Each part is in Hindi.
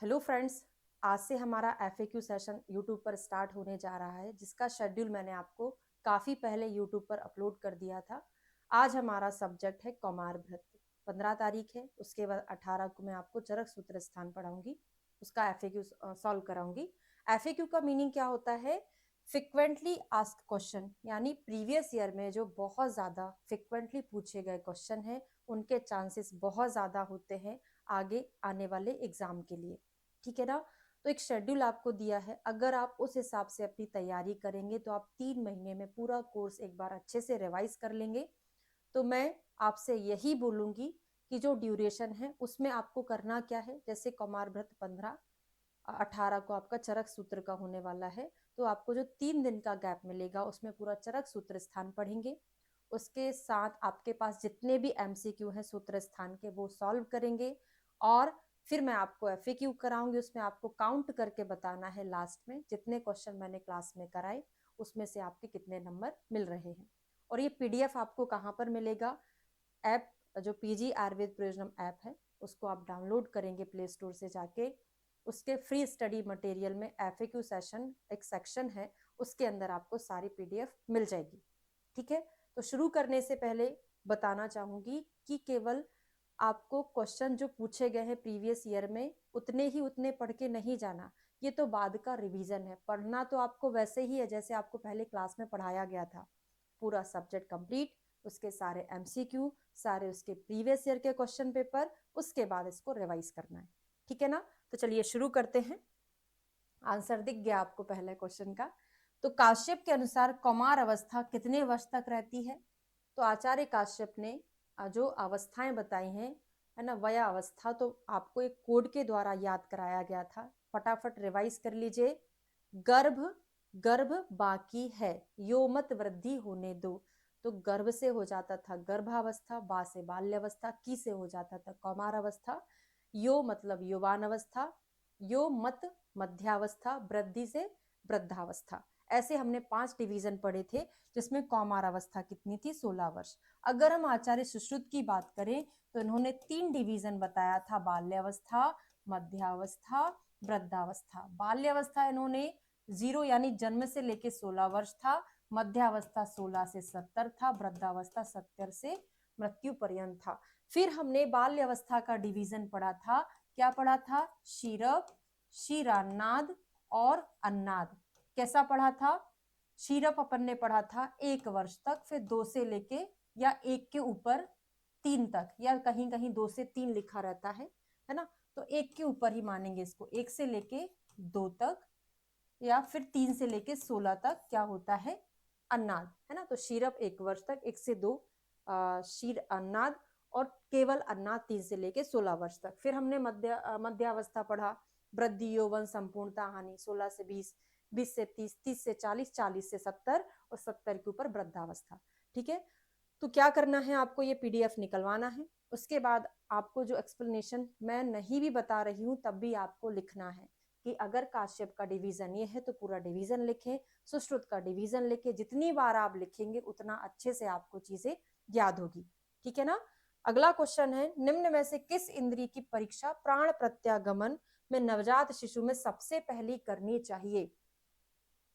हेलो फ्रेंड्स, आज से हमारा एफएक्यू सेशन यूट्यूब पर स्टार्ट होने जा रहा है, जिसका शेड्यूल मैंने आपको काफ़ी पहले यूट्यूब पर अपलोड कर दिया था। आज हमारा सब्जेक्ट है कौमार व्रत। 15 तारीख है, उसके बाद 18 को मैं आपको चरक सूत्र स्थान पढ़ाऊंगी, उसका एफएक्यू सॉल्व कराऊंगी। एफएक्यू का मीनिंग क्या होता है? फ्रिक्वेंटली आस्क्ड क्वेश्चन, यानी प्रीवियस ईयर में जो बहुत ज़्यादा फ्रिक्वेंटली पूछे गए क्वेश्चन हैं, उनके चांसेस बहुत ज़्यादा होते हैं आगे आने वाले एग्जाम के लिए। ठीक है ना? तो एक शेड्यूल आपको दिया है, अगर आप उस हिसाब से अपनी तैयारी करेंगे तो आप 3 महीने में पूरा कोर्स एक बार अच्छे से रिवाइज कर लेंगे। तो मैं आपसे यही बोलूंगी कि जो ड्यूरेशन है उसमें आपको करना क्या है। जैसे कौमार व्रत 15, 18 को आपका चरक सूत्र का होने वाला है, तो आपको जो 3 दिन का गैप मिलेगा उसमें पूरा चरक सूत्र स्थान पढ़ेंगे। उसके साथ आपके पास जितने भी एमसीक्यू हैं सूत्र स्थान के, वो सॉल्व करेंगे। और फिर मैं आपको एफएक्यू कराऊंगी, उसमें आपको काउंट करके बताना है लास्ट में जितने क्वेश्चन मैंने क्लास में कराए उसमें से आपके कितने नंबर मिल रहे हैं। और ये पीडीएफ आपको कहाँ पर मिलेगा? ऐप, जो पीजी आयुर्वेद प्रयोजनम ऐप है, उसको आप डाउनलोड करेंगे प्ले स्टोर से जाके। उसके फ्री स्टडी मटेरियल में एफएक्यू सेशन एक सेक्शन है, उसके अंदर आपको सारी पीडीएफ मिल जाएगी। ठीक है? तो शुरू करने से पहले बताना चाहूंगी कि केवल आपको क्वेश्चन जो पूछे गए हैं प्रीवियस ईयर में उतने पढ़ के नहीं जाना। ये तो बाद का रिवीजन है, पढ़ना तो आपको वैसे ही है जैसे आपको पहले क्लास में पढ़ाया गया था। पूरा सब्जेक्ट कंप्लीट, उसके सारे एमसीक्यू, सारे उसके प्रीवियस ईयर के क्वेश्चन पेपर, उसके बाद इसको रिवाइज करना है। ठीक है ना? तो चलिए शुरू करते हैं। आंसर दिख गया आपको पहले क्वेश्चन का। तो काश्यप के अनुसार कौमार अवस्था कितने वर्ष तक रहती है? तो आचार्य काश्यप ने जो अवस्थाएं बताई हैं, है ना, वया अवस्था, तो आपको एक कोड के द्वारा याद कराया गया था। फटाफट रिवाइज कर लीजिए। गर्भ, गर्भ बाकी है, यो मत वृद्धि होने दो। तो गर्भ से हो जाता था गर्भावस्था, बा से बाल्यावस्था, की से हो जाता था कौमार अवस्था, यो मतलब युवान अवस्था, यो मत मध्यावस्था, वृद्धि से वृद्धावस्था। ऐसे हमने 5 डिवीजन पढ़े थे, जिसमें कौमार अवस्था कितनी थी? 16 वर्ष। अगर हम आचार्य सुश्रुत की बात करें तो इन्होंने 3 डिवीजन बताया था, बाल्यावस्था, मध्यावस्था, वृद्धावस्था। बाल्यावस्था इन्होंने 0 यानी जन्म से लेके 16 वर्ष था, मध्यावस्था 16 से 70 था, वृद्धावस्था 70 से मृत्यु पर्यंत था। फिर हमने बाल्यावस्था का डिवीजन पढ़ा था। क्या पढ़ा था? शीरप, शीरान्नाद और अन्नाद। कैसा पढ़ा था? शीरप अपन ने पढ़ा था 1 वर्ष तक, फिर 2 से लेके या 1 के ऊपर 3 तक, या कहीं कहीं 2 से 3 लिखा रहता है ना? तो 1 के ऊपर ही मानेंगे इसको, 1 से लेके 2 तक, या फिर 3 से लेके 16 तक क्या होता है? अन्नाद, है ना? तो शीरप 1 वर्ष तक, 1 से 2 शीर अन्नाद, और केवल अन्नाद 3 से लेके 16 वर्ष तक। फिर हमने मध्यावस्था पढ़ा, वृद्धि, यौवन, संपूर्णता, हानि, 16 से 20, 20 से 30, 30 से 40, 40 से 70, और 70 के ऊपर वृद्धावस्था। ठीक है? तो क्या करना है आपको? ये पीडीएफ निकलवाना है। उसके बाद आपको जो एक्सप्लेनेशन मैं नहीं भी बता रही हूँ तब भी आपको लिखना है कि अगर काश्यप का डिवीजन ये है तो पूरा डिवीजन लिखें, सुश्रुत का डिवीजन लिखें। जितनी बार आप लिखेंगे उतना अच्छे से आपको चीजें याद होगी। ठीक है ना? अगला क्वेश्चन है, निम्न में से किस इंद्रिय की परीक्षा प्राण प्रत्यागमन में नवजात शिशु में सबसे पहली करनी चाहिए?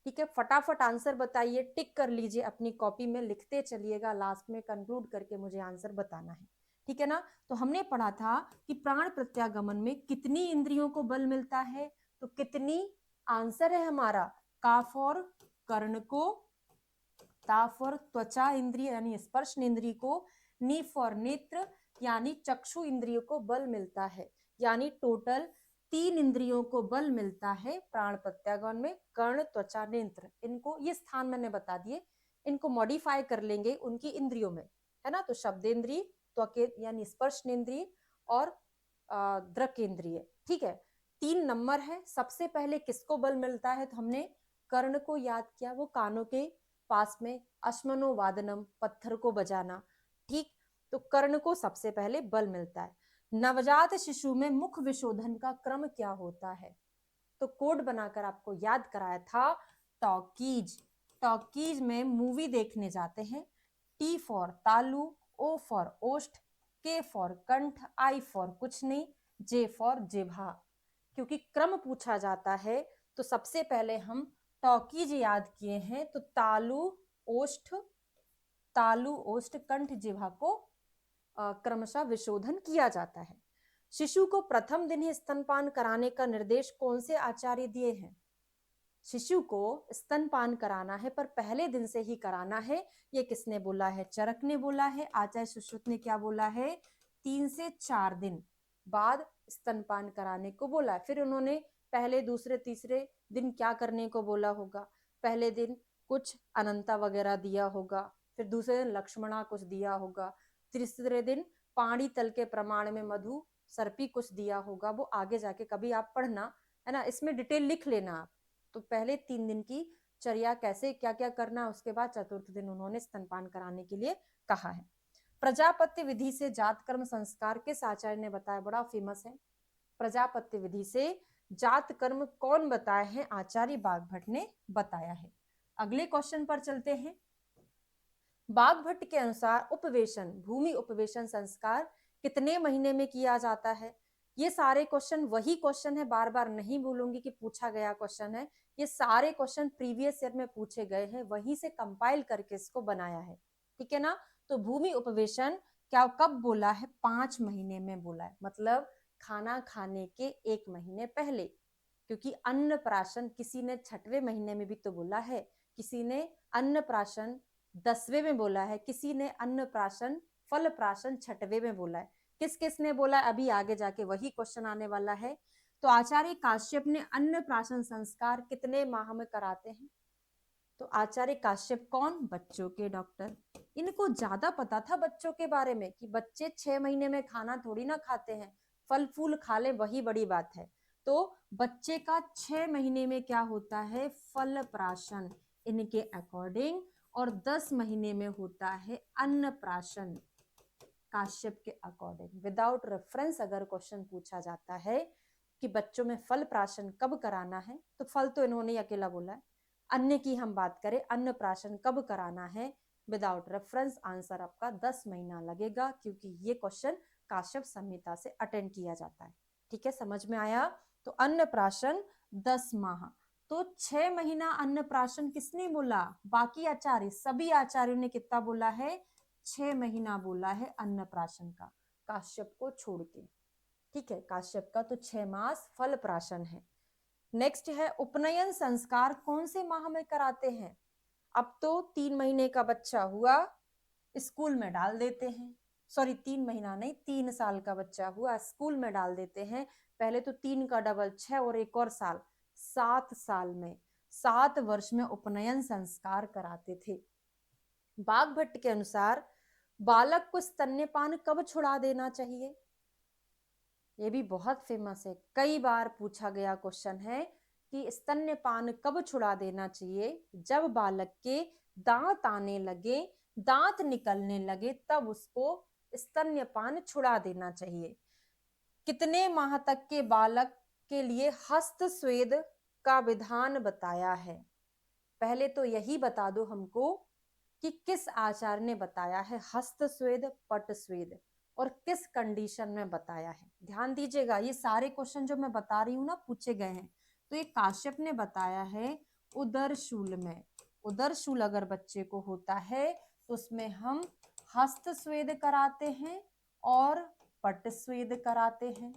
ठीक है, फटाफट आंसर बताइए, टिक कर लीजिए, अपनी कॉपी में लिखते चलिएगा, लास्ट में कंक्लूड करके मुझे आंसर बताना है। ठीक है ना? तो हमने पढ़ा था कि प्राण प्रत्यागमन में कितनी इंद्रियों को बल मिलता है? तो कितनी? आंसर है हमारा का फॉर कर्ण को, ता फॉर त्वचा इंद्रिय यानी स्पर्श इंद्रिय को, नी फॉर नेत्र यानी चक्षु इंद्रियों को बल मिलता है। यानी टोटल 3 इंद्रियों को बल मिलता है प्राण प्रत्यागमन में, कर्ण, त्वचा, नेत्र। इनको ये स्थान मैंने बता दिए, इनको मॉडिफाई कर लेंगे उनकी इंद्रियों में, है ना? तो शब्देंद्रिय, त्वके यानी स्पर्श इंद्रिय, और दृक इंद्रिय। ठीक है, 3 नंबर है। सबसे पहले किसको बल मिलता है? तो हमने कर्ण को याद किया, वो कानों के पास में अश्मनो वादनम, पत्थर को बजाना। ठीक, तो कर्ण को सबसे पहले बल मिलता है। नवजात शिशु में मुख विशोधन का क्रम क्या होता है? तो कोड बनाकर आपको याद कराया था, टॉकीज। टॉकीज में मूवी देखने जाते हैं। टी फॉर तालु, ओ फॉर ओष्ठ, के फॉर कंठ, आई फॉर कुछ नहीं, जे फॉर जिभा। क्योंकि क्रम पूछा जाता है तो सबसे पहले हम टॉकीज याद किए हैं, तो तालु ओष्ठ कंठ जिह्वा को क्रमशः विशोधन किया जाता है। शिशु को प्रथम दिन ही स्तनपान कराने का निर्देश कौन से आचार्य दिए हैं? शिशु को स्तनपान कराना है पर पहले दिन से ही कराना है, ये किसने बोला है? चरक ने बोला है। आचार्य सुश्रुत ने क्या बोला है? 3 से 4 दिन बाद स्तनपान कराने को बोला है। फिर उन्होंने पहले, दूसरे, तीसरे दिन क्या करने को बोला होगा? पहले दिन कुछ अनंता वगैरह दिया होगा, फिर दूसरे दिन लक्ष्मणा कुछ दिया होगा, तीसरे दिन पानी तल के प्रमाण में मधु सर्पी कुछ दिया होगा। वो आगे जाके कभी आप पढ़ना, है ना, इसमें डिटेल लिख लेना आप। तो पहले 3 दिन की चर्या कैसे क्या क्या करना, उसके बाद चतुर्थ दिन उन्होंने स्तनपान कराने के लिए कहा है। प्रजापत्य विधि से जात कर्म संस्कार किस आचार्य ने बताया? बड़ा फेमस है। प्रजापत्य विधि से जात कर्म कौन बताए हैं? आचार्य बागभट्ट ने बताया है। अगले क्वेश्चन पर चलते हैं। बागभट्ट के अनुसार उपवेशन, भूमि उपवेशन संस्कार कितने महीने में किया जाता है? ये सारे क्वेश्चन वही क्वेश्चन है, बार बार नहीं बोलूंगी कि पूछा गया क्वेश्चन है। ये सारे क्वेश्चन प्रीवियस ईयर में पूछे गए हैं, वहीं से कंपाइल करके इसको बनाया है, ठीक है ना। तो भूमि उपवेशन क्या कब बोला है? 5 महीने में बोला है, मतलब खाना खाने के 1 महीने पहले। क्योंकि अन्नप्राशन किसी ने 6वें महीने में भी तो बोला है, किसी ने अन्नप्राशन 10वें में बोला है, किसी ने अन्नप्राशन फल प्राशन 6वें में बोला है। किस किस ने बोला है? अभी आगे जाके वही क्वेश्चन आने वाला है। तो आचार्य काश्यप ने अन्नप्राशन संस्कार कितने माह में कराते हैं? तो आचार्य काश्यप कौन? बच्चों के डॉक्टर। इनको ज्यादा पता था बच्चों के बारे में कि बच्चे 6 महीने में खाना थोड़ी ना खाते हैं, फल फूल खा ले, वही बड़ी बात है। तो बच्चे का 6 महीने में क्या होता है? फल प्राशन इनके अकॉर्डिंग, और 10 महीने में होता है अन्नप्राशन काश्यप के अकॉर्डिंग। विदाउट रेफरेंस अगर क्वेश्चन पूछा जाता है कि बच्चों में फल प्राशन कब कराना है, तो फल तो इन्होंने अकेला बोला है। अन्न की हम बात करें, अन्न प्राशन कब कराना है, विदाउट रेफरेंस आंसर आपका 10 महीना लगेगा, क्योंकि ये क्वेश्चन काश्यप संहिता से अटेंड किया जाता है। ठीक है, समझ में आया? तो अन्न प्राशन 10 माह। तो 6 महीना अन्न प्राशन किसने बोला? बाकी आचार्य, सभी आचार्यों ने कितना बोला है? 6 महीना बोला है अन्नप्राशन का, काश्यप को छोड़ के। ठीक है, काश्यप का तो 6 मास फल प्राशन है। नेक्स्ट है उपनयन संस्कार कौन से माह में कराते हैं? अब तो 3 महीने का बच्चा हुआ, स्कूल में डाल देते हैं। सॉरी, 3 महीना नहीं, 3 साल का बच्चा हुआ, स्कूल में डाल देते हैं। पहले तो 3 का डबल 6 और एक और साल, 7 साल में, 7 वर्ष में उपनयन संस्कार कराते थे। बागभट्ट के अनुसार बालक को स्तन्यपान कब छुड़ा देना चाहिए? ये भी बहुत फेमस है, कई बार पूछा गया क्वेश्चन है कि स्तन्यपान कब छुड़ा देना चाहिए? जब बालक के दांत आने लगे, दांत निकलने लगे, तब उसको स्तन्यपान छुड़ा देना चाहिए। कितने माह तक के बालक के लिए हस्त स्वेद का विधान बताया है? पहले तो यही बता दो हमको कि किस आचार्य ने बताया है हस्त स्वेद, पट स्वेद, और किस कंडीशन में बताया है। ध्यान दीजिएगा, ये सारे क्वेश्चन जो मैं बता रही हूँ ना, पूछे गए हैं। तो ये काश्यप ने बताया है उदरशूल में। उदरशूल अगर बच्चे को होता है तो उसमें हम हस्त स्वेद कराते हैं और पट स्वेद कराते हैं।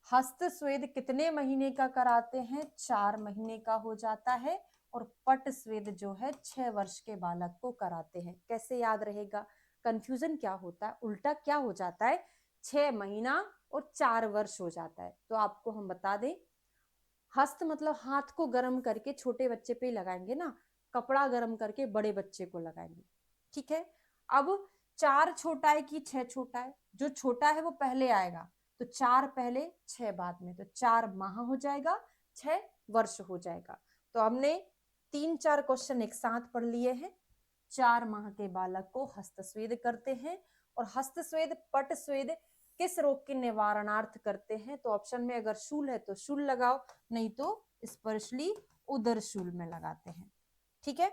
हस्त स्वेद कितने महीने का कराते हैं? 4 महीने का हो जाता है। और पट स्वेद जो है 6 वर्ष के बालक को कराते हैं। कैसे याद रहेगा? कंफ्यूजन क्या होता है, उल्टा क्या हो जाता है? 6 महीना और 4 वर्ष हो जाता है। तो आपको हम बता दें, हस्त मतलब हाथ को गर्म करके छोटे बच्चे पे ही लगाएंगे ना, कपड़ा गर्म करके बड़े बच्चे को लगाएंगे। ठीक है, अब 4 छोटा है कि 6 छोटा है? जो छोटा है वो पहले आएगा, तो 4 पहले 6 बाद में, तो 4 माह हो जाएगा, 6 वर्ष हो जाएगा। तो हमने 3-4 क्वेश्चन एक साथ पढ़ लिए हैं। 4 माह के बालक को हस्तस्वेद करते हैं, और हस्तस्वेद पट स्वेद किस रोग के निवारणार्थ करते हैं? तो ऑप्शन में अगर शूल है तो शूल लगाओ, नहीं तो स्पर्शली उदर शूल में लगाते हैं। ठीक है,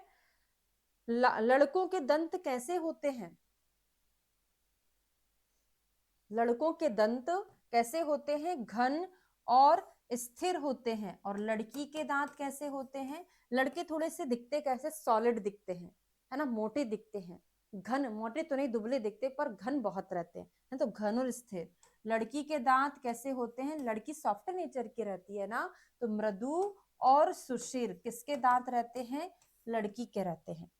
लड़कों के दंत कैसे होते हैं? लड़कों के दंत कैसे होते हैं? घन और स्थिर होते हैं। और लड़की के दांत कैसे होते हैं? लड़के थोड़े से दिखते कैसे? सॉलिड दिखते हैं, है ना, मोटे दिखते हैं, घन, मोटे तो नहीं, दुबले दिखते पर घन बहुत रहते हैं, है तो घन और स्थिर। लड़की के दांत कैसे होते हैं? लड़की सॉफ्ट नेचर की रहती है ना, तो मृदु और सुशील किसके दांत रहते हैं? लड़की के रहते हैं।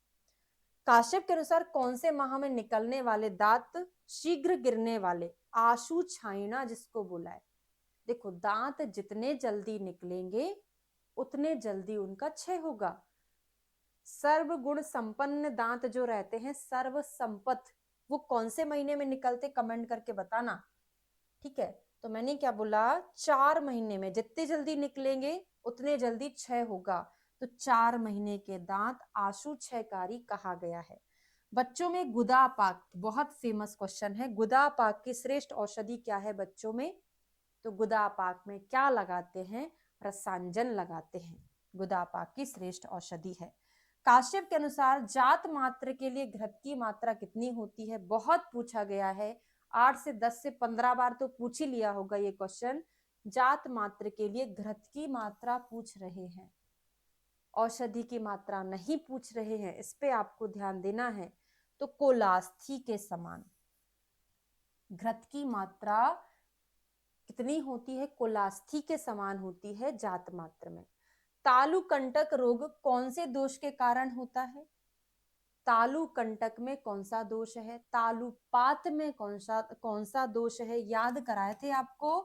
काश्यप के अनुसार कौन से माह में निकलने वाले दांत शीघ्र गिरने वाले, आशु छाइना जिसको बोला है। देखो, दांत जितने जल्दी निकलेंगे उतने जल्दी उनका क्षय होगा। सर्वगुण संपन्न दांत जो रहते हैं, सर्व संपत, वो कौन से महीने में निकलते? कमेंट करके बताना, ठीक है। तो मैंने क्या बोला? 4 महीने में जितने जल्दी निकलेंगे उतने जल्दी क्षय होगा। तो 4 महीने के दांत आशु क्षयकारी कहा गया है। बच्चों में गुदापाक बहुत फेमस क्वेश्चन है। गुदापाक की श्रेष्ठ औषधि क्या है बच्चों में? तो गुदापाक में क्या लगाते हैं? रसांजन लगाते हैं। गुदापाक की श्रेष्ठ औषधि है। काश्यप के अनुसार जात मात्र के लिए घृत की मात्रा कितनी होती है? बहुत पूछा गया है, 8 से 10 से 15 बार तो पूछ ही लिया होगा ये क्वेश्चन। जात मात्र के लिए घृत की मात्रा पूछ रहे हैं, औषधि की मात्रा नहीं पूछ रहे हैं, इस पे आपको ध्यान देना है। तो कोलास्थी के समान घृत की मात्रा कितनी होती है? कोलास्थी के समान होती है जात मात्र में। तालु कंटक रोग कौन से दोष के कारण होता है? तालु कंटक में कौन सा दोष है? तालुपात में कौन सा दोष है? याद कराए थे आपको,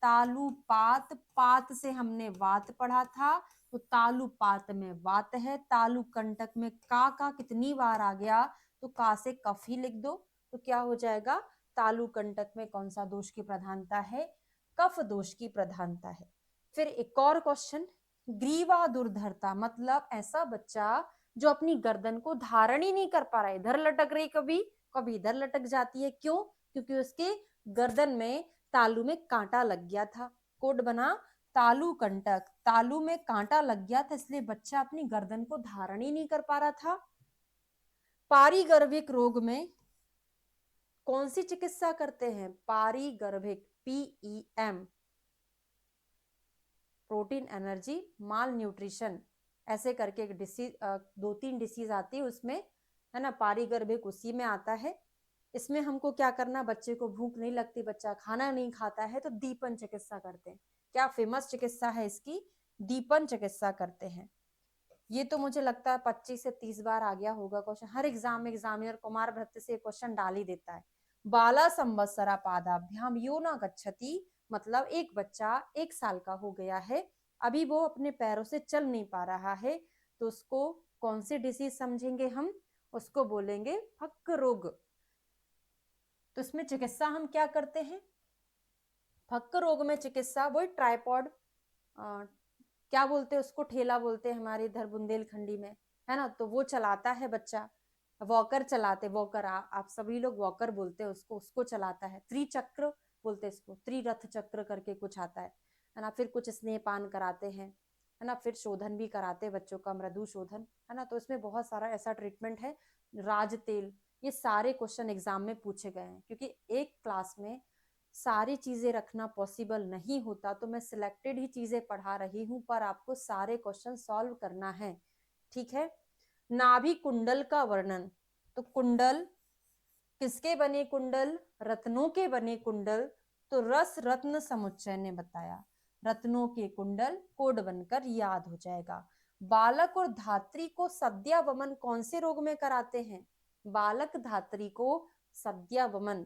तालुपात, पात से हमने वात पढ़ा था, तो तालुपात में वात है। तालु कंटक में का कितनी बार आ गया? तो का से कफ ही लिख दो, तो क्या हो जाएगा? तालु कंटक में कौन सा दोष की प्रधानता है? कफ दोष की प्रधानता है। फिर एक और क्वेश्चन, ग्रीवा दुर्धरता मतलब ऐसा बच्चा जो अपनी गर्दन को धारण ही नहीं कर पा रहा है, इधर लटक रही, कभी कभी इधर लटक जाती है। क्यों? क्योंकि उसके गर्दन में तालू में कांटा लग गया था। कोड बना तालु कंटक, तालू में कांटा लग गया था, इसलिए बच्चा अपनी गर्दन को धारण ही नहीं कर पा रहा था। पारिगर्भिक रोग में कौन सी चिकित्सा करते हैं? पारिगर्भिक, PEM, प्रोटीन एनर्जी माल न्यूट्रिशन, ऐसे करके एक डिसीज, 2-3 डिसीज आती है उसमें, है ना, पारिगर्भिक उसी में आता है। इसमें हमको क्या करना? बच्चे को भूख नहीं लगती, बच्चा खाना नहीं खाता है, तो दीपन चिकित्सा करते हैं। क्या फेमस चिकित्सा है इसकी? दीपन चिकित्सा करते हैं। ये तो मुझे लगता है 25 से 30 बार आ गया होगा क्वेश्चन, हर एग्जाम में एग्जामिनर कुमार भृत्य से क्वेश्चन डाल ही देता है। बाला संवत्सरा पादाभ्याम यो न गच्छति, मतलब एक बच्चा 1 साल का हो गया है, अभी वो अपने पैरों से चल नहीं पा रहा है, तो उसको कौन सी डिसीज समझेंगे हम? उसको बोलेंगे फक्क रोग। तो इसमें चिकित्सा हम क्या करते हैं? फक्क रोग में चिकित्सा वही ट्राइपॉड, क्या बोलते हैं उसको, ठेला बोलते हैं हमारे इधर बुंदेलखंडी में, है ना, तो वो चलाता है बच्चा। वॉकर चलाते, वॉकर, आप सभी लोग वॉकर बोलते हैं उसको, उसको चलाता है। त्रिचक्र बोलते हैं इसको, त्रिरथ चक्र करके कुछ आता है ना। फिर कुछ स्नेहपान कराते हैं, है ना, फिर शोधन भी कराते हैं बच्चों का, मृदु शोधन, है ना। तो इसमें बहुत सारा ऐसा ट्रीटमेंट है। राज तेल, ये सारे क्वेश्चन एग्जाम में पूछे गए हैं, क्योंकि एक क्लास में सारी चीजें रखना पॉसिबल नहीं होता, तो मैं सिलेक्टेड ही चीजें पढ़ा रही हूँ, पर आपको सारे क्वेश्चन सॉल्व करना है, ठीक है। नाभि कुंडल का वर्णन, तो कुंडल किसके बने? कुंडल रत्नों के बने कुंडल, तो रस रत्न समुच्चय ने बताया, रत्नों के कुंडल, कोड बनकर याद हो जाएगा। बालक और धात्री को सद्या वमन कौन से रोग में कराते हैं? बालक धात्री को सद्या वमन,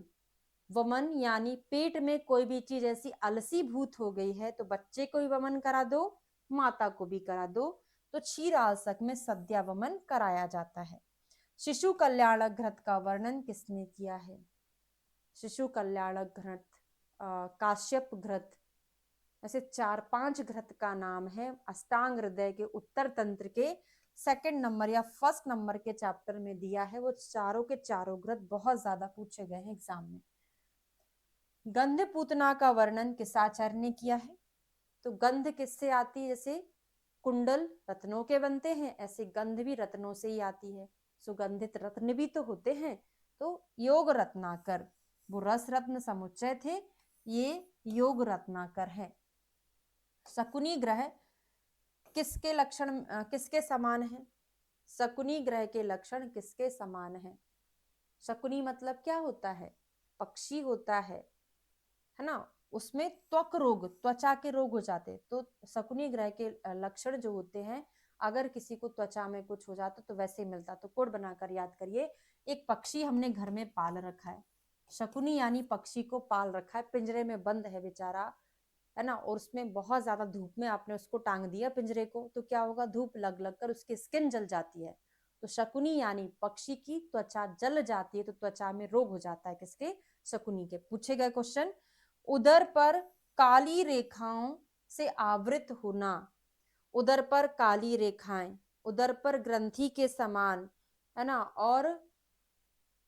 वमन यानी पेट में कोई भी चीज ऐसी अलसी भूत हो गई है, तो बच्चे को भी वमन करा दो, माता को भी करा दो, तो क्षीर आलसक में सद्या वमन कराया जाता है। शिशु कल्याणक घृत का वर्णन किसने किया है? शिशु कल्याणक घृत, काश्यप घृत। ऐसे 4-5 घृत का नाम है, अष्टांग हृदय के उत्तर तंत्र के 2nd नंबर या 1st नंबर के चैप्टर में दिया है। वो चारों के चारों घृत बहुत ज्यादा पूछे गए हैं एग्जाम में। गंध पूतना का वर्णन किस आचार्य ने किया है? तो गंध किससे आती है? जैसे कुंडल रत्नों के बनते हैं, ऐसे गंध भी रत्नों से ही आती है। सुगंधित रत्न भी तो होते हैं, तो योग रत्नाकर, वो रस रत्न समुच्चय थे, ये योग रत्नाकर है। शकुनी ग्रह किसके लक्षण किसके समान है? शकुनी ग्रह के लक्षण किसके समान है? शकुनी मतलब क्या होता है? पक्षी होता है ना। उसमें त्वक रोग, त्वचा के रोग हो जाते हैं। तो शकुनी ग्रह के लक्षण जो होते हैं, अगर किसी को त्वचा में कुछ हो जाता तो वैसे ही मिलता। तो कोड बनाकर याद करिए। एक पक्षी हमने घर में पाल रखा है, शकुनी यानी पक्षी को पाल रखा है, पिंजरे में बंद है बेचारा, है ना। और उसमें बहुत ज्यादा धूप में आपने उसको टांग दिया पिंजरे को, तो क्या होगा? धूप लग लग कर उसकी स्किन जल जाती है। तो शकुनी यानी पक्षी की त्वचा जल जाती है, तो त्वचा में रोग हो जाता है किसके? शकुनी के। पूछे गए क्वेश्चन, उदर पर काली रेखाओं से आवृत होना, उदर पर काली रेखाएं, उदर पर ग्रंथि के समान, है ना, और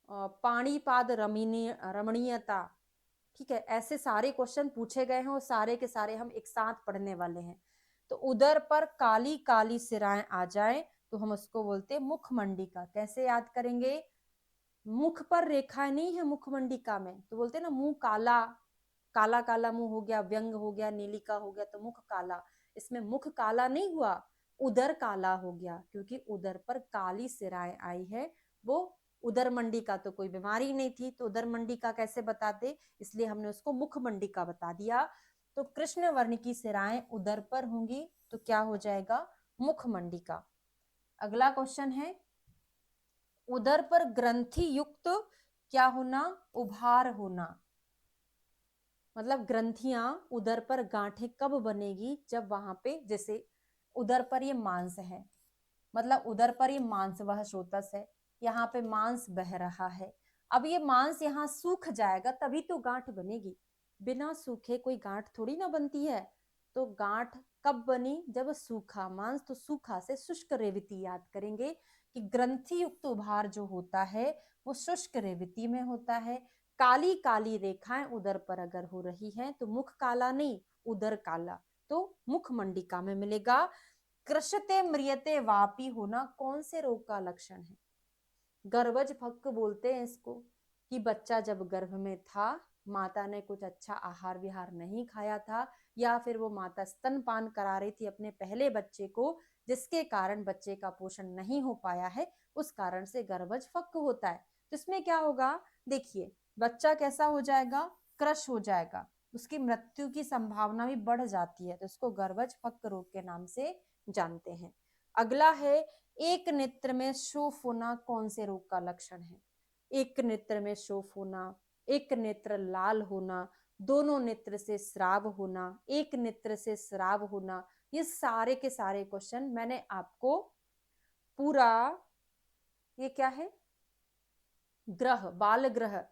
पाणिपाद रमणीयता। ठीक है, ऐसे सारे क्वेश्चन पूछे गए हैं और सारे के सारे हम एक साथ पढ़ने वाले हैं। तो उदर पर काली काली सिराएं आ जाए तो हम उसको बोलते हैं मुखमंडिका। कैसे याद करेंगे? मुख पर रेखाएं नहीं है मुखमंडिका में, तो बोलते हैं ना मुंह काला, काला काला मुंह हो गया, व्यंग हो गया, नीलिका हो गया, तो मुख काला। इसमें मुख काला नहीं हुआ, उदर काला हो गया, क्योंकि उदर पर काली सिराएं आई है। वो उदर मंडिका तो कोई बीमारी नहीं थी, तो उदर मंडिका कैसे बताते? इसलिए हमने उसको मुख मंडिका बता दिया। तो कृष्ण वर्ण की सिराएं उदर पर होंगी तो क्या हो जाएगा? मुख मंडिका। अगला क्वेश्चन है, उदर पर ग्रंथि युक्त क्या होना? उभार होना। मतलब ग्रंथियां उदर पर, गांठें कब बनेगी? जब वहां पे, जैसे उदर पर ये मांस है, मतलब उदर पर ये मांस, वह स्रोतस है, यहाँ पे मांस बह रहा है। अब ये मांस यहाँ सूख जाएगा तभी तो गांठ बनेगी, बिना सूखे कोई गांठ थोड़ी ना बनती है। तो गांठ कब बनी? जब सूखा मांस। तो सूखा से शुष्क रेवती याद करेंगे कि ग्रंथि युक्त उभार जो होता है वो शुष्क रेवती में होता है। काली काली रेखाएं उदर पर अगर हो रही हैं तो मुख काला नहीं, उदर काला, तो मुख मंडिका में मिलेगा। कृशते म्रियते वापी होना कौन से रोग का लक्षण है? गर्भज फक्क बोलते हैं इसको, कि बच्चा जब गर्भ में था, माता ने कुछ अच्छा आहार विहार नहीं खाया था, या फिर वो माता स्तनपान करा रही थी अपने पहले बच्चे को, जिसके कारण बच्चे का पोषण नहीं हो पाया है, उस कारण से गर्भज फक्क होता है। तो इसमें क्या होगा? देखिए, बच्चा कैसा हो जाएगा? क्रश हो जाएगा, उसकी मृत्यु की संभावना भी बढ़ जाती है। तो इसको गर्भज फक्क रोग के नाम से जानते हैं। अगला है, एक नेत्र में शोफ होना कौन से रोग का लक्षण है? एक नेत्र में शोफ होना, एक नेत्र लाल होना, दोनों नेत्र से स्राव होना, एक नेत्र से स्राव होना, ये सारे के सारे क्वेश्चन मैंने आपको पूरा, ये क्या है, ग्रह, बाल ग्रह,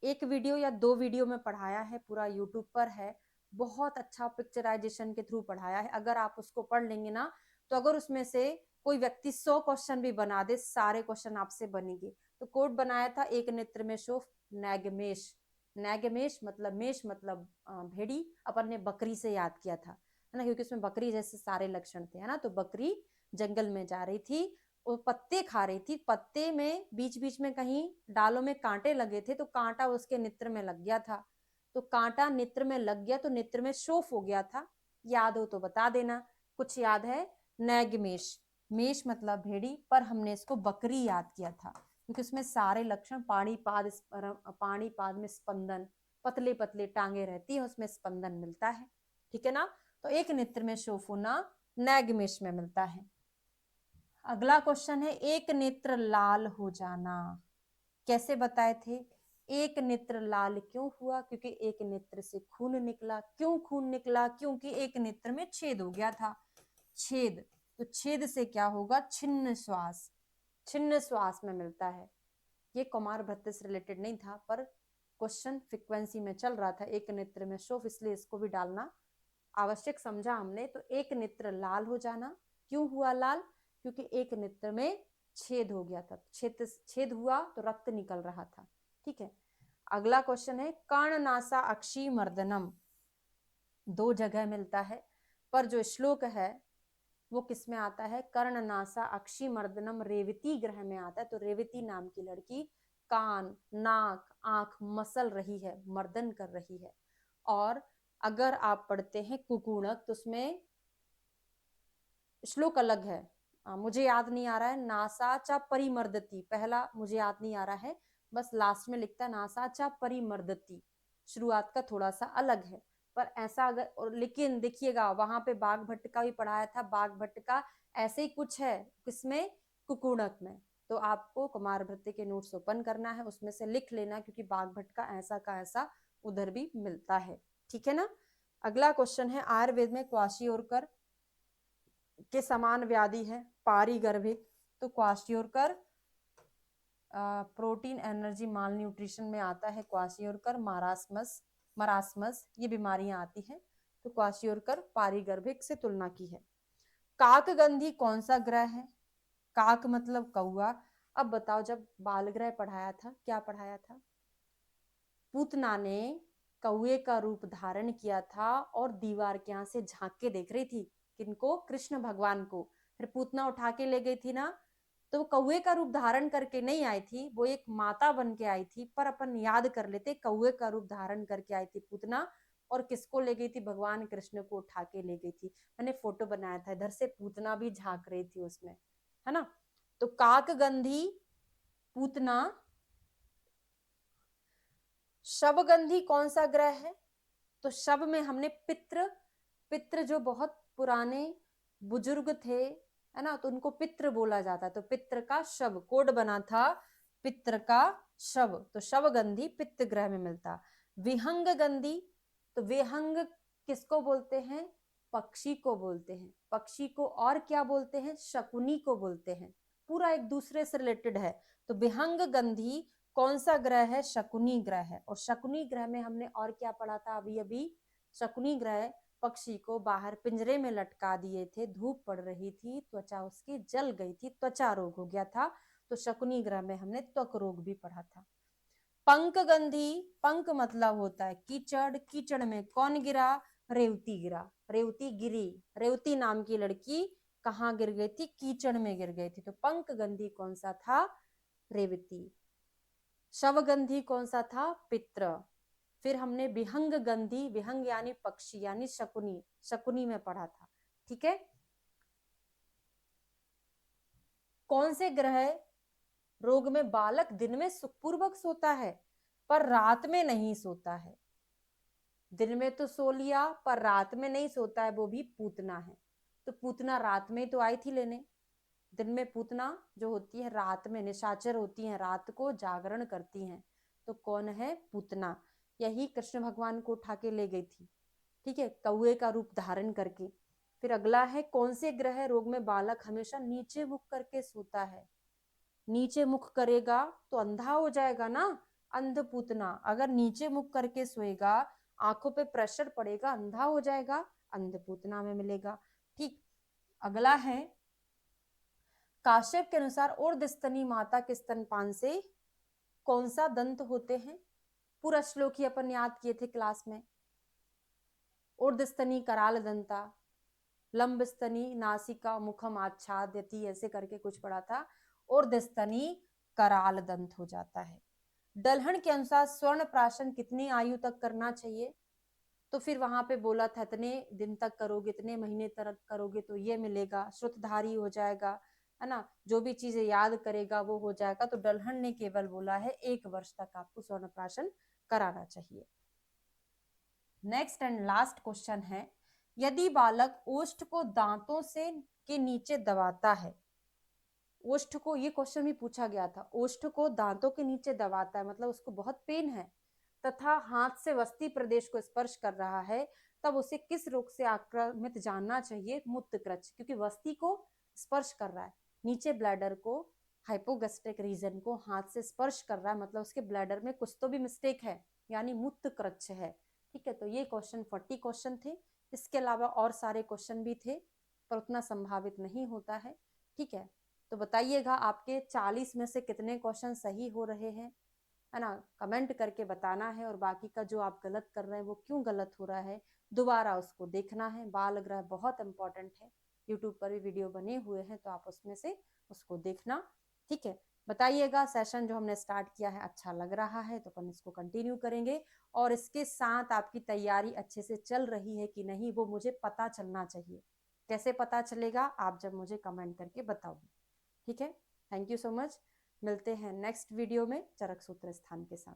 एक वीडियो या 2 वीडियो में पढ़ाया है, पूरा यूट्यूब पर है। बहुत अच्छा पिक्चराइजेशन के थ्रू पढ़ाया है। अगर आप उसको पढ़ लेंगे ना, तो अगर उसमें से कोई व्यक्ति 100 क्वेश्चन भी बना दे, सारे क्वेश्चन आपसे बनेंगे। तो कोड बनाया था, एक नेत्र में शोफ नैगमेश। नैगमेश मतलब मेष मतलब भेड़ी, अपन ने बकरी से याद किया था, है ना, क्योंकि उसमें बकरी जैसे सारे लक्षण थे, है ना। तो बकरी जंगल में जा रही थी, वो पत्ते खा रही थी, पत्ते में बीच बीच में कहीं डालों में कांटे लगे थे, तो कांटा उसके नेत्र में लग गया था। तो कांटा नेत्र में लग गया तो नेत्र में शोफ हो गया था। याद हो तो बता देना। कुछ याद है? नैगमेश, मेष मतलब भेड़ी, पर हमने इसको बकरी याद किया था क्योंकि उसमें सारे लक्षण, पाणीपाद में स्पंदन, पतले पतले टांगे रहती है, उसमें स्पंदन मिलता है। ठीक है ना। तो एक नेत्र में शोफ होना नैगमेश में मिलता है। अगला क्वेश्चन है, एक नेत्र लाल हो जाना। कैसे बताए थे? एक नेत्र लाल क्यों हुआ? क्योंकि एक नेत्र से खून निकला। क्यों खून निकला? क्योंकि एक नेत्र में छेद हो गया था। छेद, तो छेद से क्या होगा? छिन्न श्वास, छिन्न श्वास में मिलता है। ये कुमार भ्रत्य से रिलेटेड नहीं था, पर क्वेश्चन फ्रीक्वेंसी में चल रहा था, एक नेत्र में शोफ, इसलिए इसको भी डालना आवश्यक समझा हमने। तो एक नेत्र लाल हो जाना, क्यों हुआ लाल? क्योंकि एक नेत्र में छेद हो गया था, छेद हुआ तो रक्त निकल रहा था। ठीक है। अगला क्वेश्चन है, कर्णनासा अक्षी मर्दनम। 2 जगह मिलता है, पर जो श्लोक है वो किस में आता है? कर्णनासा अक्षी मर्दनम रेवती ग्रह में आता है। तो रेवती नाम की लड़की कान, नाक, आंख मसल रही है, मर्दन कर रही है। और अगर आप पढ़ते हैं कुकुणक तो उसमें श्लोक अलग है, मुझे याद नहीं आ रहा है, नासा चा परिमर्दती, पहला मुझे याद नहीं आ रहा है, बस लास्ट में लिखता है नासा चा परिमर्दती, शुरुआत का थोड़ा सा अलग है। पर ऐसा अगर, और लेकिन देखिएगा वहां पे बाघ भट्ट का भी पढ़ाया था, बाघ भट्ट का ऐसे ही कुछ है, किसमें, कुकुणक में। तो आपको कुमार भट्ट के नोट्स ओपन करना है, उसमें से लिख लेना, क्योंकि बाघ भट्ट का ऐसा उधर भी मिलता है, ठीक है ना। अगला क्वेश्चन है, आयुर्वेद में क्वाशियोरकर के समान व्याधि है पारिगर्भिक, तो क्वाशियोरकर प्रोटीन एनर्जी माल न्यूट्रिशन में आता है, क्वाशियोरकर मारास्मस, मरास्मस ये बीमारियां आती हैं, तो क्वाशियोरकर पारिगर्भिक से तुलना की है। काकगंधी कौन सा ग्रह है, काक मतलब कौआ। अब बताओ, जब बाल ग्रह पढ़ाया था, क्या पढ़ाया था, पूतना ने कौए का रूप धारण किया था और दीवार के यहाँ से झांक के देख रही थी, किनको, कृष्ण भगवान को। फिर पूतना उठा के ले गई थी ना, तो वो कौए का रूप धारण करके नहीं आई थी, वो एक माता बन के आई थी। पर अपन याद कर लेते, कौए का रूप धारण करके आई थी पूतना, और किसको ले गई थी, भगवान कृष्ण को उठा के ले गई थी। मैंने फोटो बनाया था, इधर से पूतना भी झांक रही थी उसमें, है ना। तो काकगंधी, पूतना। शबगंधी कौन सा ग्रह है, तो शब में हमने पितृ, पितृ जो बहुत पुराने बुजुर्ग थे, है ना, तो उनको पितृ बोला जाता है, तो पितृ का शव कोड बना था, पितृ का शव, तो शवगंधी पित्त ग्रह में मिलता। विहंग गंधी, तो विहंग किसको बोलते हैं, पक्षी को बोलते हैं, पक्षी को और क्या बोलते हैं, शकुनी को बोलते हैं, पूरा एक दूसरे से रिलेटेड है। तो विहंग गंधी कौन सा ग्रह है, शकुनी ग्रह है। और शकुनी ग्रह में हमने और क्या पढ़ा था अभी अभी, शकुनी ग्रह पक्षी को बाहर पिंजरे में लटका दिए थे, धूप पड़ रही थी, त्वचा उसकी जल गई थी, त्वचा रोग हो गया था, तो शकुनी ग्रह में हमने त्वक रोग भी पढ़ा था। पंक गंधी, पंक मतलब होता है कीचड़, कीचड़ में कौन गिरा, रेवती गिरा, रेवती गिरी, रेवती नाम की लड़की कहाँ गिर गई थी, कीचड़ में गिर गई थी, तो पंक गंधी कौन सा था, रेवती। शवगंधी कौन सा था, पित्र। फिर हमने विहंग गंधी, विहंग यानी पक्षी यानी शकुनी, शकुनी में पढ़ा था, ठीक है। कौन से ग्रह रोग में बालक दिन में सुखपूर्वक सोता है पर रात में नहीं सोता है, दिन में तो सो लिया पर रात में नहीं सोता है, वो भी पूतना है। तो पूतना रात में तो आई थी लेने, दिन में पूतना जो होती है रात में निशाचर होती हैं, रात को जागरण करती हैं, तो कौन है, पूतना। यही कृष्ण भगवान को उठा के ले गई थी, ठीक है, कौए का रूप धारण करके। फिर अगला है, कौन से ग्रह रोग में बालक हमेशा नीचे मुख करके सोता है, नीचे मुख करेगा तो अंधा हो जाएगा ना, अंधपूतना, अगर नीचे मुख करके सोएगा, आंखों पे प्रेशर पड़ेगा, अंधा हो जाएगा, अंधपूतना में मिलेगा, ठीक। अगला है, काश्यप के अनुसार ऊर्ध्वस्तनी माता के स्तनपान से कौन सा दंत होते हैं, पूरा श्लोक ही अपन याद किए थे क्लास में। ऊर्ध्वस्तनी कराल दंता, लंब स्तनी नासिका मुखम आच्छादयति, ऐसे करके कुछ पढ़ा था, ऊर्ध्वस्तनी कराल दंत हो जाता है। दलहन के अनुसार स्वर्ण प्राशन कितनी आयु तक करना चाहिए, तो फिर वहां पे बोला था इतने दिन तक करोगे, इतने महीने तक करोगे तो ये मिलेगा, श्रुतधारी हो जाएगा, है ना, जो भी चीजें याद करेगा वो हो जाएगा। तो दलहन ने केवल बोला है 1 वर्ष तक आपको स्वर्ण प्राशन कराना चाहिए। नेक्स्ट एंड लास्ट क्वेश्चन है, यदि बालक ओष्ठ को दांतों से के नीचे दबाता है, ओष्ठ को, ये क्वेश्चन भी पूछा गया था, ओष्ठ को दांतों के नीचे दबाता है मतलब उसको बहुत पेन है, तथा हाथ से वस्ती प्रदेश को स्पर्श कर रहा है, तब उसे किस रोग से आक्रामित जानना चाहिए, मूत्रकृच, क्योंकि वस्ती को स्पर्श कर रहा है, नीचे ब्लैडर को, हाइपोगैस्ट्रिक रीजन को हाथ से स्पर्श कर रहा है, मतलब उसके ब्लैडर में कुछ तो भी मिस्टेक है, यानी मूत्रकृच है, ठीक है। तो ये क्वेश्चन 40 क्वेश्चन थे, इसके अलावा और सारे क्वेश्चन भी थे पर उतना संभावित नहीं होता है, ठीक है। तो बताइएगा आपके 40 में से कितने क्वेश्चन सही हो रहे हैं, है ना, कमेंट करके बताना है, और बाकी का जो आप गलत कर रहे हैं वो क्यों गलत हो रहा है दोबारा उसको देखना है। बाल ग्रह बहुत इंपॉर्टेंट है, यूट्यूब पर भी वीडियो बने हुए हैं तो आप उसमें से उसको देखना, ठीक है। बताइएगा सेशन जो हमने स्टार्ट किया है अच्छा लग रहा है तो अपन इसको कंटिन्यू करेंगे, और इसके साथ आपकी तैयारी अच्छे से चल रही है कि नहीं वो मुझे पता चलना चाहिए। कैसे पता चलेगा? आप जब मुझे कमेंट करके बताओगे। ठीक है, थैंक यू सो मच। मिलते हैं नेक्स्ट वीडियो में चरक सूत्र स्थान के साथ।